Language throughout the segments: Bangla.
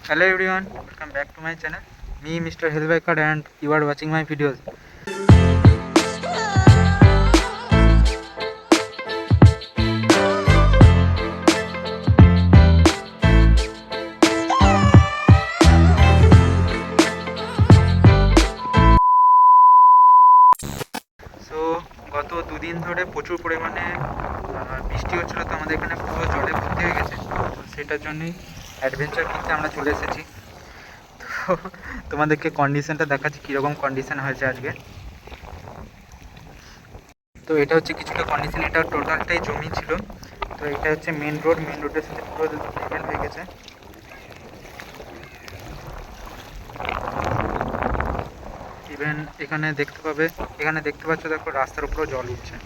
Hello everyone, welcome back to my channel. Me Mr. Hellbiker and you are watching my videos. So গত দুদিন ধরে প্রচুর পরিমাণে বৃষ্টি হচ্ছিল, তো আমাদের এখানে পুরো জলে ভর্তি হয়ে গেছে। তো সেটার জন্যই অ্যাডভেঞ্চার করতে আমরা চলে এসেছি। তো তোমাদেরকে কন্ডিশনটা দেখাচ্ছি কীরকম কন্ডিশন হয়েছে আজকে। তো এটা হচ্ছে কিছুটা কন্ডিশন, এটা টোটালটাই জমি ছিল। তো এটা হচ্ছে মেন রোডের সাথে পুরো লেভেল হয়ে গেছে। ইভেন এখানে দেখতে পাচ্ছ, দেখো রাস্তার উপরেও জল উঠছে।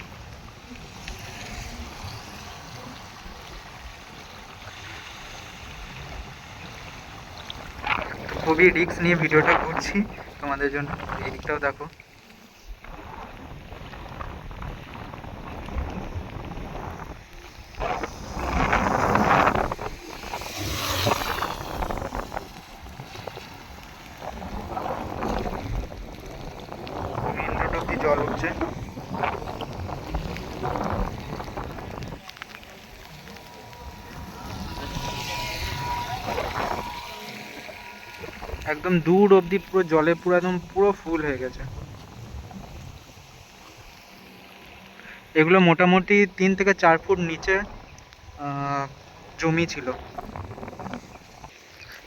খুবই রিস্ক নিয়ে ভিডিওটা করছি তোমাদের জন্য, এই দিকটাও দেখো। মেন রোড অব্দি জল উঠছে। একদম দূর অব্দি পুরো জলে পুরো ফুল হয়ে গেছে। এগুলো মোটামুটি 3 থেকে 4 ফুট নিচে জমি ছিল।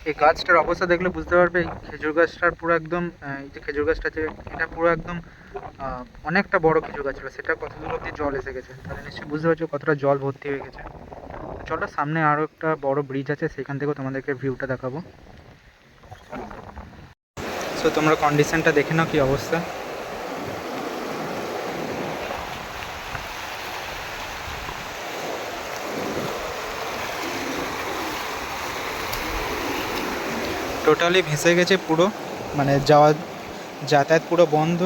এই গাছটার অবস্থা দেখলে বুঝতে পারবে, খেজুর গাছটার পুরো একদম, এই যে খেজুর গাছটা আছে এটা পুরো একদম অনেকটা বড় খেজুর গাছ ছিল, সেটা কত দূর অব্দি জল এসে গেছে, তাহলে নিশ্চয়ই বুঝতে পারছো কতটা জল ভর্তি হয়ে গেছে। চলো সামনে আরও একটা বড় ব্রিজ আছে, সেখান থেকেও তোমাদেরকে ভিউটা দেখাবো। সো তোমরা কন্ডিশনটা দেখে নাও কী অবস্থা। টোটালি ভেসে গেছে পুরো, মানে যাতায়াত পুরো বন্ধ।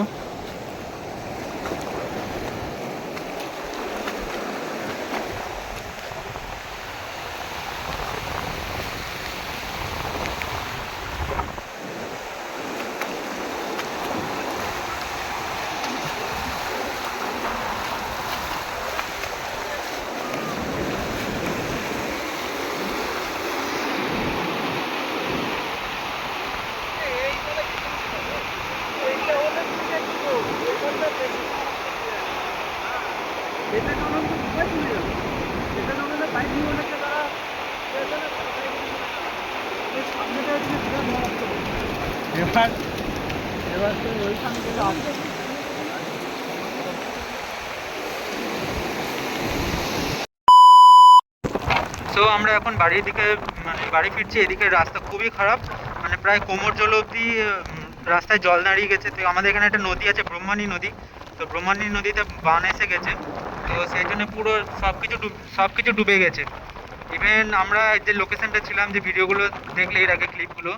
সো আমরা এখন বাড়ির দিকে বাড়ি ফিরছি। এদিকে রাস্তা খুবই খারাপ, মানে প্রায় কোমর জল অবধি রাস্তায় জল দাঁড়িয়ে গেছে। তো আমাদের এখানে একটা নদী আছে, ব্রহ্মণী নদী। তো ব্রহ্মণী নদীতে বান এসে গেছে, তো সেই জন্য পুরো সব কিছু ডুবে গেছে। ইভেন আমরা যে লোকেশনটা ছিলাম, যে ভিডিওগুলো দেখলে এর আগে ক্লিপগুলো,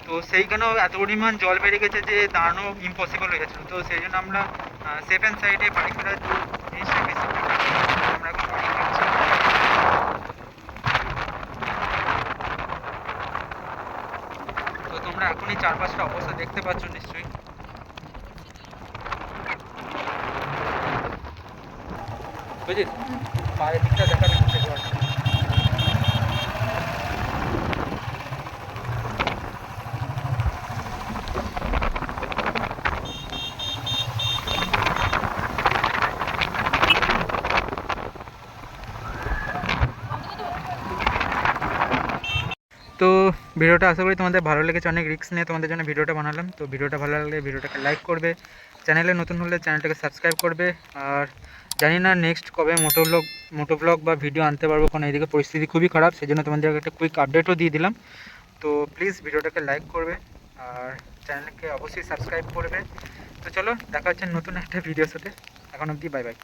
তো সেইখানেও এত পরিমাণ জল বেড়ে গেছে যে দাঁড়ানো ইম্পসিবল হয়ে গেছিলো। তো সেই জন্য আমরা সেফ অ্যান্ড সাইডে বাড়ি ফেরার জিনিসটা বেশি আমরা এখন বাড়ি ফিরছি। তো তোমরা এখনই চারপাশটা অবস্থা দেখতে পাচ্ছ নিশ্চয়ই। বুঝলি, পায়ের দিকটা দেখা যাচ্ছে। তো ভিডিওটা আশা করি তোমাদের ভালো লেগেছে, অনেক রিস্ক নিয়ে তোমাদের জন্য ভিডিওটা বানালাম। তো ভিডিওটা ভালো লাগলে ভিডিওটাকে লাইক করবে, চ্যানেলে নতুন হলে চ্যানেলটাকে সাবস্ক্রাইব করবে। আর জানি না নেক্সট কবে মোটো ব্লগ বা ভিডিও আনতে পারবো, কারণ এইদিকে পরিস্থিতি খুবই খারাপ, সেই জন্য তোমাদের একটা কুইক আপডেটও দিয়ে দিলাম। তো প্লিজ ভিডিওটাকে লাইক করবে আর চ্যানেলকে অবশ্যই সাবস্ক্রাইব করবে। তো চলো দেখা হচ্ছে নতুন একটা ভিডিওর সাথে, এখন অবধি বাই বাই।